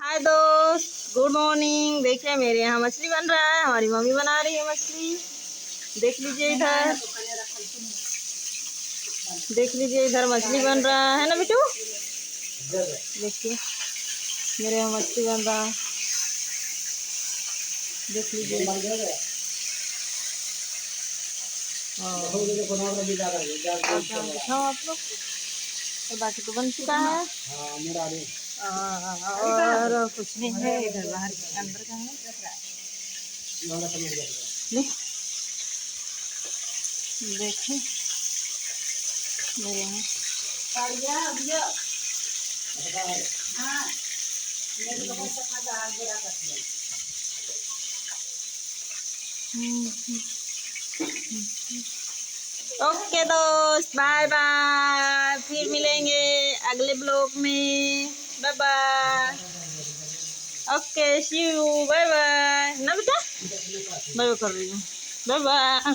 हाय दोस्त, good morning. देखिए मेरे यहाँ मछली बन रहा है, हमारी मम्मी बना रही है मछली। देख लीजिए इधर, देख लीजिए इधर मछली बन रहा है ना बेटू। देखिए मेरे यहाँ मछली बन रहा है, देख लीजिए। दिखाओ आप लोग, और बाकी तो बन चुका है। और कुछ नहीं है इधर, बाहर अंदर का है। देखिए मेरे यहाँ ओके दोस्त, बाय बाय, फिर मिलेंगे अगले ब्लॉग में। Bye bye. Okay see you, bye bye ना बेटा, बाय बाय कर रही हूँ। Bye bye.